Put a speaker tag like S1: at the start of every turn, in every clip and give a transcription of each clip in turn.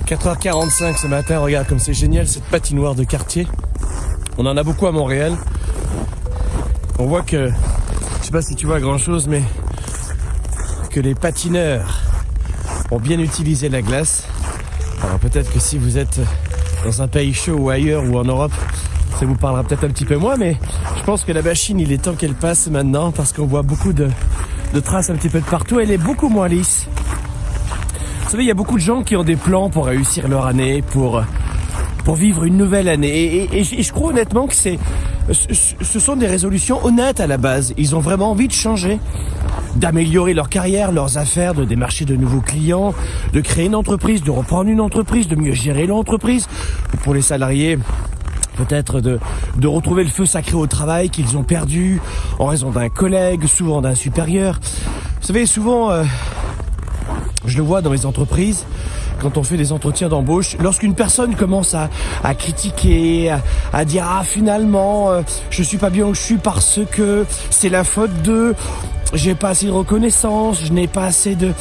S1: 4h45 ce matin, regarde comme c'est génial cette patinoire de quartier. On en a beaucoup à Montréal. On voit que, je sais pas si tu vois grand chose, mais que les patineurs ont bien utilisé la glace. Alors peut-être que si vous êtes dans un pays chaud ou ailleurs ou en Europe, ça vous parlera peut-être un petit peu moins, mais je pense que la machine, il est temps qu'elle passe maintenant parce qu'on voit beaucoup de traces un petit peu de partout. Elle est beaucoup moins lisse. Vous savez, il y a beaucoup de gens qui ont des plans pour réussir leur année, pour vivre une nouvelle année. Et je crois honnêtement que ce sont des résolutions honnêtes à la base. Ils ont vraiment envie de changer, d'améliorer leur carrière, leurs affaires, de démarcher de nouveaux clients, de créer une entreprise, de reprendre une entreprise, de mieux gérer l'entreprise. Pour les salariés, peut-être de retrouver le feu sacré au travail qu'ils ont perdu en raison d'un collègue, souvent d'un supérieur. Vous savez, souvent, je le vois dans les entreprises, quand on fait des entretiens d'embauche, lorsqu'une personne commence à critiquer, à dire « Ah, finalement, je suis pas bien où je suis parce que c'est la faute de... j'ai pas assez de reconnaissance, je n'ai pas assez de... »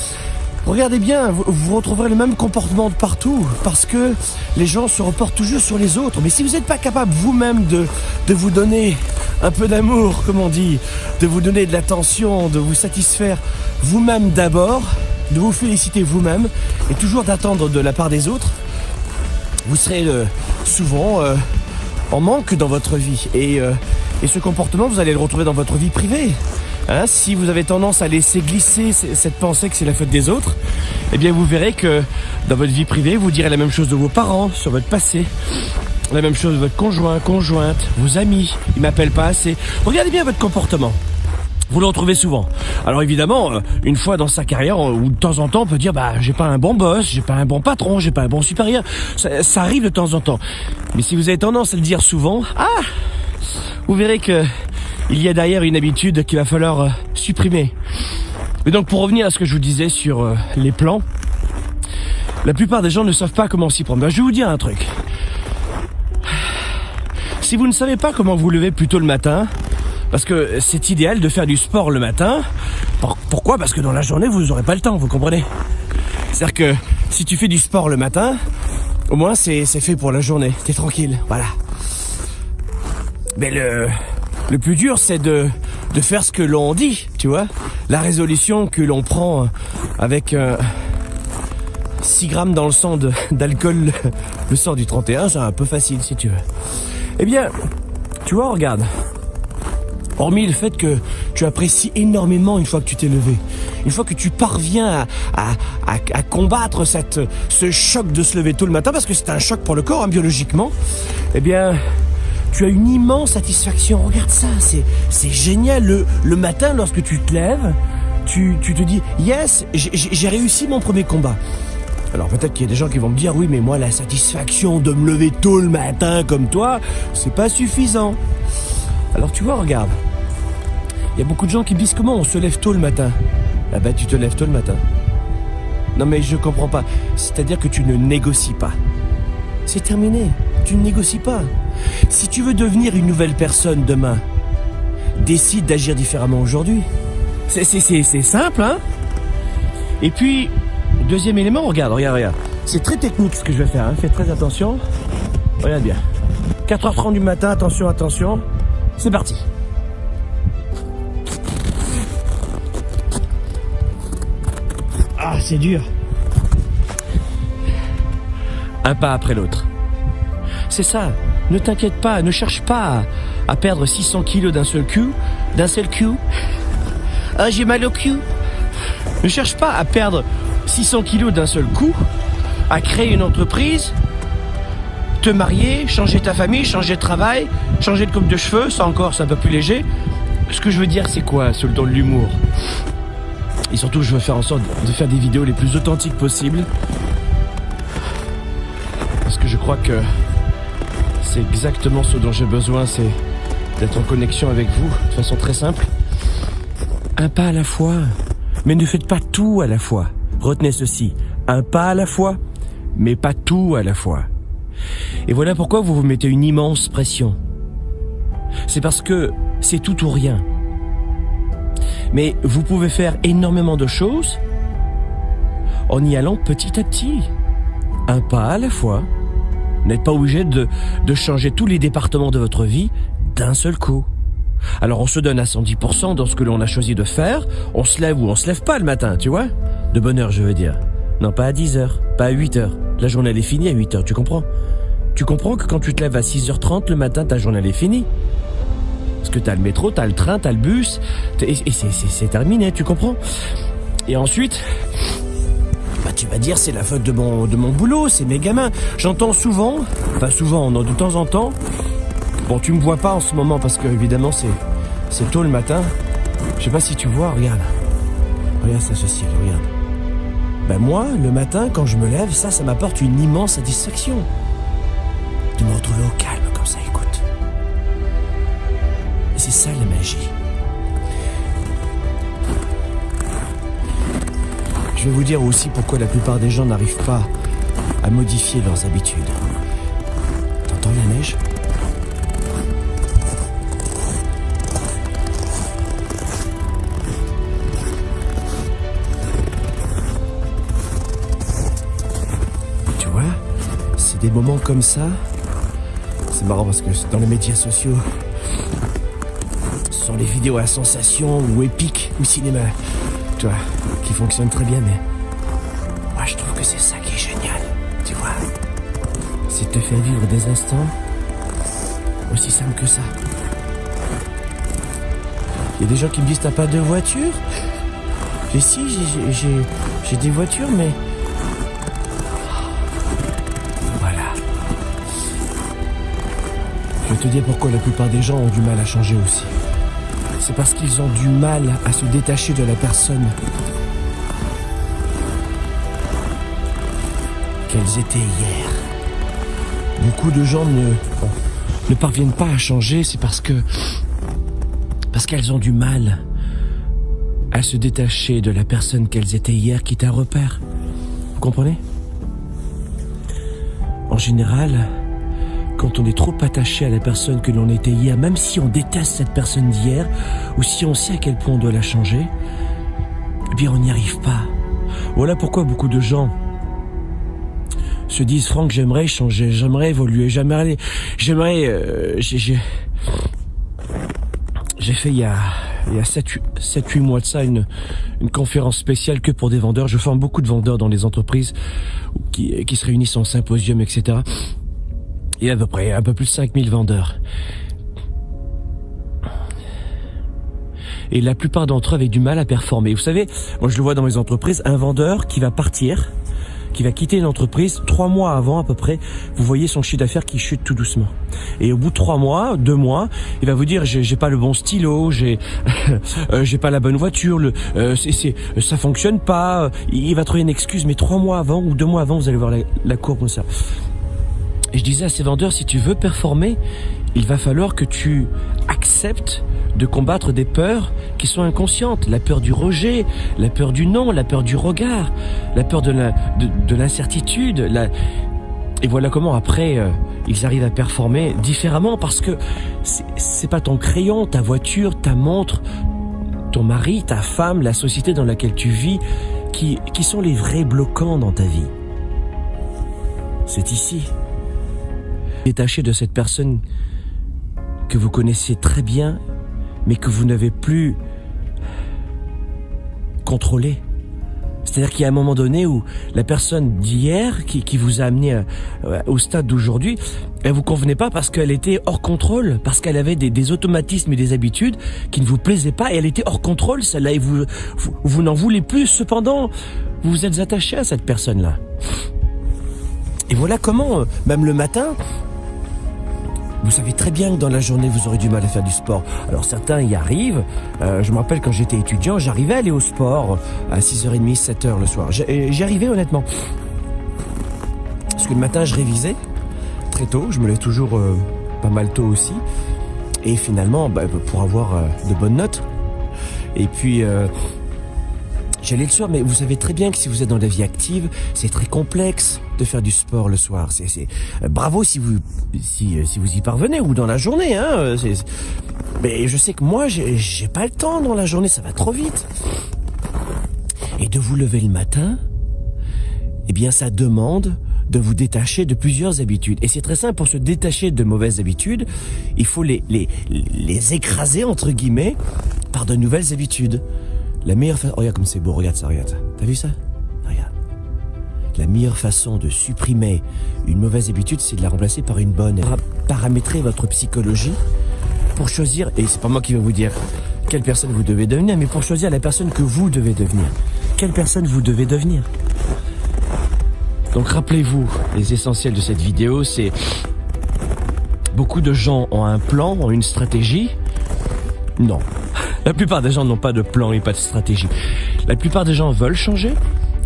S1: Regardez bien, vous retrouverez le même comportement de partout, parce que les gens se reportent toujours sur les autres. Mais si vous n'êtes pas capable vous-même de vous donner un peu d'amour, comme on dit, de vous donner de l'attention, de vous satisfaire vous-même d'abord, de vous féliciter vous-même, et toujours d'attendre de la part des autres, vous serez souvent en manque dans votre vie. Et ce comportement, vous allez le retrouver dans votre vie privée. Hein, si vous avez tendance à laisser glisser cette pensée que c'est la faute des autres, eh bien vous verrez que dans votre vie privée, vous direz la même chose de vos parents, sur votre passé, la même chose de votre conjoint, conjointe, vos amis, ils m'appellent pas assez. Regardez bien votre comportement. Vous le retrouvez souvent. Alors évidemment, une fois dans sa carrière, ou de temps en temps, on peut dire j'ai pas un bon boss, j'ai pas un bon patron, j'ai pas un bon supérieur. Ça arrive de temps en temps. Mais si vous avez tendance à le dire souvent, vous verrez que il y a derrière une habitude qu'il va falloir supprimer. Et donc pour revenir à ce que je vous disais sur les plans, la plupart des gens ne savent pas comment s'y prendre. Je vais vous dire un truc. Si vous ne savez pas comment vous lever plus tôt le matin, parce que c'est idéal de faire du sport le matin. Pourquoi ? Parce que dans la journée, vous n'aurez pas le temps, vous comprenez ? C'est-à-dire que si tu fais du sport le matin, au moins c'est fait pour la journée. T'es tranquille, voilà. Mais le plus dur, c'est de faire ce que l'on dit, tu vois. La résolution que l'on prend avec 6 grammes dans le sang d'alcool, le sang du 31, c'est un peu facile, si tu veux. Eh bien, tu vois, regarde. Hormis le fait que tu apprécies énormément une fois que tu t'es levé, une fois que tu parviens à combattre ce choc de se lever tôt le matin, parce que c'est un choc pour le corps, biologiquement, eh bien, tu as une immense satisfaction. Regarde ça, c'est génial. Le matin, lorsque tu te lèves, tu te dis « Yes, j'ai réussi mon premier combat ». Alors peut-être qu'il y a des gens qui vont me dire « Oui, mais moi, la satisfaction de me lever tôt le matin comme toi, c'est pas suffisant ». Alors tu vois, regarde, il y a beaucoup de gens qui me disent « Comment on se lève tôt le matin ?» Tu te lèves tôt le matin. Non mais je comprends pas. C'est-à-dire que tu ne négocies pas. C'est terminé. Tu ne négocies pas. Si tu veux devenir une nouvelle personne demain, décide d'agir différemment aujourd'hui. C'est simple, hein. Et puis, deuxième élément, regarde. C'est très technique ce que je vais faire, hein. Fais très attention. Regarde bien. 4h30 du matin, attention. C'est parti. Ah, c'est dur. Un pas après l'autre. C'est ça. Ne t'inquiète pas, ne cherche pas à perdre 600 kilos d'un seul coup. Ah, j'ai mal au cul. Ne cherche pas à perdre 600 kilos d'un seul coup, à créer une entreprise, te marier, changer ta famille, changer de travail, changer de coupe de cheveux, ça encore c'est un peu plus léger. Ce que je veux dire, c'est quoi, sur le ton de l'humour? Et surtout, je veux faire en sorte de faire des vidéos les plus authentiques possibles. Parce que je crois que c'est exactement ce dont j'ai besoin, c'est d'être en connexion avec vous, de façon très simple. Un pas à la fois, mais ne faites pas tout à la fois. Retenez ceci, un pas à la fois, mais pas tout à la fois. Et voilà pourquoi vous vous mettez une immense pression. C'est parce que c'est tout ou rien. Mais vous pouvez faire énormément de choses en y allant petit à petit. un pas à la fois. Vous n'êtes pas obligé de changer tous les départements de votre vie d'un seul coup. Alors on se donne à 110% dans ce que l'on a choisi de faire, on se lève ou on se lève pas le matin, tu vois? De bonne heure, je veux dire. Non, pas à 10h, pas à 8h. La journée elle est finie à 8h, tu comprends? Tu comprends que quand tu te lèves à 6h30 le matin, ta journée elle est finie? Parce que t'as le métro, t'as le train, t'as le bus, et c'est terminé, tu comprends? Et ensuite, bah tu vas dire c'est la faute de mon boulot, c'est mes gamins. J'entends souvent, pas souvent, non, de temps en temps. Bon, tu me vois pas en ce moment parce que évidemment c'est tôt le matin. Je sais pas si tu vois, regarde ça, ce ciel, regarde. Ben moi, le matin, quand je me lève, ça m'apporte une immense satisfaction de me retrouver au calme comme ça, écoute. Et c'est ça la magie. Je vais vous dire aussi pourquoi la plupart des gens n'arrivent pas à modifier leurs habitudes. T'entends la neige ? Tu vois, c'est des moments comme ça. C'est marrant parce que dans les médias sociaux, ce sont les vidéos à sensation ou épiques ou cinéma, tu vois, qui fonctionnent très bien, mais moi je trouve que c'est ça qui est génial, tu vois. C'est de te faire vivre des instants aussi simples que ça. Il y a des gens qui me disent t'as pas de voiture? J'ai des voitures, mais voilà. Je vais te dire pourquoi la plupart des gens ont du mal à changer aussi. C'est parce qu'ils ont du mal à se détacher de la personne qu'elles étaient hier. Beaucoup de gens ne parviennent pas à changer, c'est parce qu'elles ont du mal à se détacher de la personne qu'elles étaient hier, qui est un repère. Vous comprenez? En général, quand on est trop attaché à la personne que l'on était hier, même si on déteste cette personne d'hier, ou si on sait à quel point on doit la changer, eh bien on n'y arrive pas. Voilà pourquoi beaucoup de gens se disent Franck, j'aimerais changer, j'aimerais évoluer, j'ai fait il y a 7-8 mois de ça une conférence spéciale que pour des vendeurs. Je forme beaucoup de vendeurs dans les entreprises qui se réunissent en symposium, etc. Il y a à peu près un peu plus de 5000 vendeurs. Et la plupart d'entre eux avaient du mal à performer. Vous savez, moi je le vois dans les entreprises, un vendeur qui va partir, qui va quitter une entreprise 3 mois avant à peu près, vous voyez son chiffre d'affaires qui chute tout doucement. Et au bout de 3 mois, 2 mois, il va vous dire j'ai pas le bon stylo, j'ai pas la bonne voiture, ça fonctionne pas. Il va trouver une excuse, mais 3 mois avant ou 2 mois avant, vous allez voir la courbe comme ça. Et je disais à ces vendeurs, si tu veux performer, il va falloir que tu acceptes de combattre des peurs qui sont inconscientes. La peur du rejet, la peur du non, la peur du regard, la peur de l'incertitude. Et voilà comment après, ils arrivent à performer différemment, parce que c'est pas ton crayon, ta voiture, ta montre, ton mari, ta femme, la société dans laquelle tu vis qui sont les vrais bloquants dans ta vie. C'est ici. Détaché de cette personne que vous connaissez très bien, mais que vous n'avez plus contrôlé. C'est-à-dire qu'il y a un moment donné où la personne d'hier qui vous a amené au stade d'aujourd'hui, elle vous convenait pas parce qu'elle était hors contrôle, parce qu'elle avait des automatismes et des habitudes qui ne vous plaisaient pas, et elle était hors contrôle, celle-là, et vous n'en voulez plus. Cependant, vous vous êtes attaché à cette personne-là. Et voilà comment, même le matin, vous savez très bien que dans la journée, vous aurez du mal à faire du sport. Alors certains y arrivent. Je me rappelle quand j'étais étudiant, j'arrivais à aller au sport à 6h30, 7h le soir. J'y arrivais honnêtement. Parce que le matin, je révisais très tôt. Je me lève toujours pas mal tôt aussi. Et finalement, pour avoir de bonnes notes. Et puis, j'allais le soir. Mais vous savez très bien que si vous êtes dans la vie active, c'est très complexe de faire du sport le soir. Bravo si vous y parvenez, ou dans la journée, hein. Mais je sais que moi j'ai pas le temps dans la journée, ça va trop vite. Et de vous lever le matin, eh bien ça demande de vous détacher de plusieurs habitudes. Et c'est très simple, pour se détacher de mauvaises habitudes, il faut les écraser, entre guillemets, par de nouvelles habitudes. La meilleure façon... Oh, regarde comme c'est beau, regarde ça. T'as vu ça? Regarde. La meilleure façon de supprimer une mauvaise habitude, c'est de la remplacer par une bonne. Paramétrer votre psychologie pour choisir, et c'est pas moi qui vais vous dire quelle personne vous devez devenir, mais pour choisir la personne que vous devez devenir. Quelle personne vous devez devenir? Donc rappelez-vous, les essentiels de cette vidéo, c'est beaucoup de gens ont un plan, ont une stratégie. Non, la plupart des gens n'ont pas de plan et pas de stratégie. La plupart des gens veulent changer,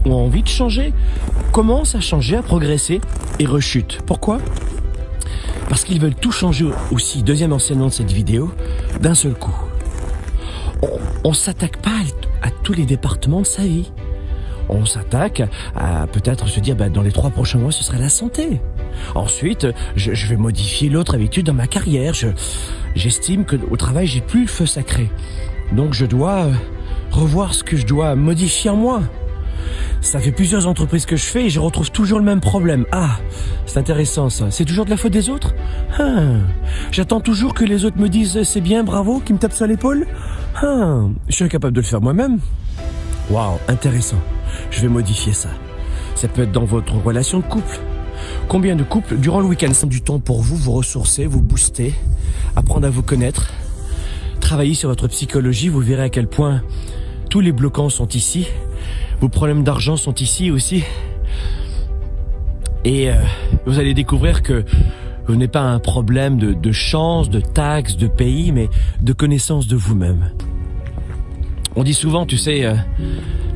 S1: ont envie de changer, commencent à changer, à progresser et rechutent. Pourquoi? Parce qu'ils veulent tout changer aussi, deuxième enseignement de cette vidéo, d'un seul coup. On ne s'attaque pas à tous les départements de sa vie. On s'attaque à peut-être se dire, dans les 3 prochains mois, ce sera la santé. Ensuite, je vais modifier l'autre habitude dans ma carrière. J'estime qu'au travail, j'ai plus le feu sacré. Donc je dois revoir ce que je dois modifier en moi. Ça fait plusieurs entreprises que je fais et je retrouve toujours le même problème. Ah, c'est intéressant ça. C'est toujours de la faute des autres? J'attends toujours que les autres me disent c'est bien, bravo, qu'ils me tapent sur l'épaule? Je suis incapable de le faire moi-même. Waouh, intéressant. Je vais modifier ça. Ça peut être dans votre relation de couple. Combien de couples, durant le week-end, c'est du temps pour vous, vous ressourcer, vous booster, apprendre à vous connaître, travailler sur votre psychologie, vous verrez à quel point tous les bloquants sont ici. Vos problèmes d'argent sont ici aussi. Et vous allez découvrir que vous n'avez pas un problème de chance, de taxes, de pays, mais de connaissance de vous-même. On dit souvent, tu sais,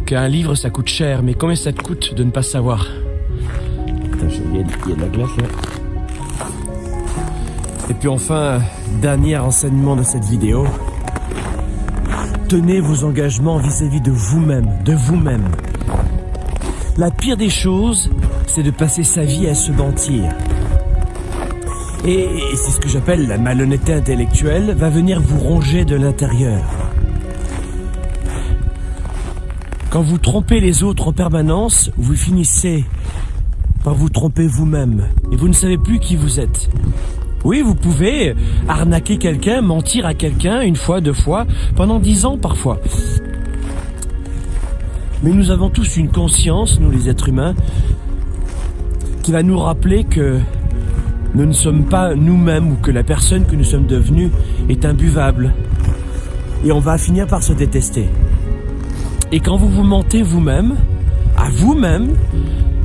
S1: qu'un livre ça coûte cher, mais combien ça te coûte de ne pas savoir? Il y a de la glace là. Et puis enfin, dernier enseignement de cette vidéo. Tenez vos engagements vis-à-vis de vous-même, La pire des choses, c'est de passer sa vie à se mentir. Et c'est ce que j'appelle la malhonnêteté intellectuelle, va venir vous ronger de l'intérieur. Quand vous trompez les autres en permanence, vous finissez par vous tromper vous-même. Et vous ne savez plus qui vous êtes. Oui, vous pouvez arnaquer quelqu'un, mentir à quelqu'un, 1 fois, 2 fois, pendant 10 ans parfois. Mais nous avons tous une conscience, nous les êtres humains, qui va nous rappeler que nous ne sommes pas nous-mêmes ou que la personne que nous sommes devenus est imbuvable. Et on va finir par se détester. Et quand vous vous mentez vous-même, à vous-même,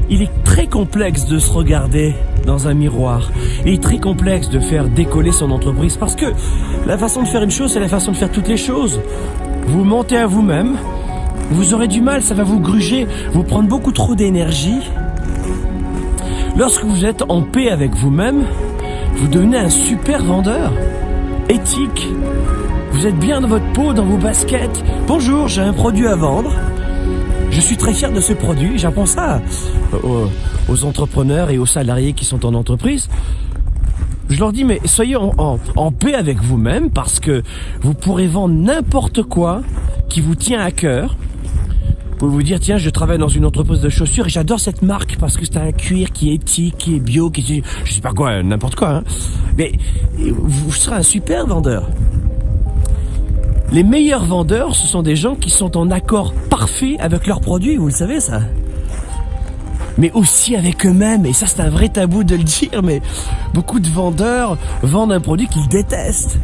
S1: il est très complexe de se regarder dans un miroir. Il est très complexe de faire décoller son entreprise parce que la façon de faire une chose, c'est la façon de faire toutes les choses. Vous mentez à vous-même, vous aurez du mal, ça va vous gruger, vous prendre beaucoup trop d'énergie. Lorsque vous êtes en paix avec vous-même, vous devenez un super vendeur, éthique. Vous êtes bien dans votre peau, dans vos baskets. Bonjour, j'ai un produit à vendre. Je suis très fier de ce produit. J'apprends ça aux entrepreneurs et aux salariés qui sont en entreprise. Je leur dis, mais soyez en paix avec vous-même parce que vous pourrez vendre n'importe quoi qui vous tient à cœur. Vous pouvez vous dire, tiens, je travaille dans une entreprise de chaussures et j'adore cette marque parce que c'est un cuir qui est éthique, qui est bio, qui est, je sais pas quoi, n'importe quoi. Hein. Mais vous serez un super vendeur. Les meilleurs vendeurs, ce sont des gens qui sont en accord parfait avec leurs produits, vous le savez ça. Mais aussi avec eux-mêmes, et ça c'est un vrai tabou de le dire, mais beaucoup de vendeurs vendent un produit qu'ils détestent.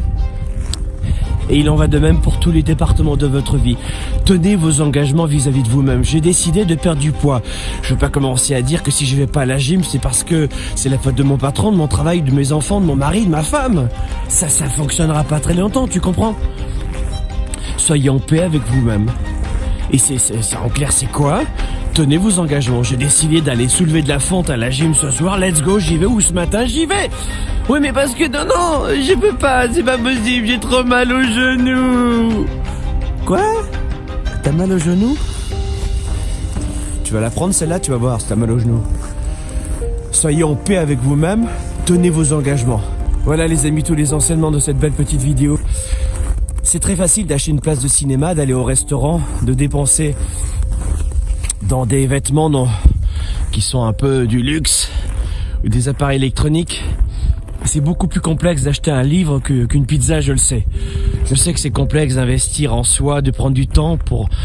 S1: Et il en va de même pour tous les départements de votre vie. Tenez vos engagements vis-à-vis de vous-même. J'ai décidé de perdre du poids. Je ne veux pas commencer à dire que si je vais pas à la gym, c'est parce que c'est la faute de mon patron, de mon travail, de mes enfants, de mon mari, de ma femme. Ça fonctionnera pas très longtemps, tu comprends ? Soyez en paix avec vous-même. Et c'est en clair, c'est quoi? Tenez vos engagements. J'ai décidé d'aller soulever de la fonte à la gym ce soir. Let's go, j'y vais. Ou ce matin, j'y vais. Oui, mais parce que non, je peux pas. C'est pas possible. J'ai trop mal au genou. Quoi? T'as mal au genou? Tu vas la prendre celle-là, tu vas voir si t'as mal au genou. Soyez en paix avec vous-même. Tenez vos engagements. Voilà les amis, tous les enseignements de cette belle petite vidéo. C'est très facile d'acheter une place de cinéma, d'aller au restaurant, de dépenser dans des vêtements qui sont un peu du luxe ou des appareils électroniques. C'est beaucoup plus complexe d'acheter un livre qu'une pizza, je le sais. Je sais que c'est complexe d'investir en soi, de prendre du temps pour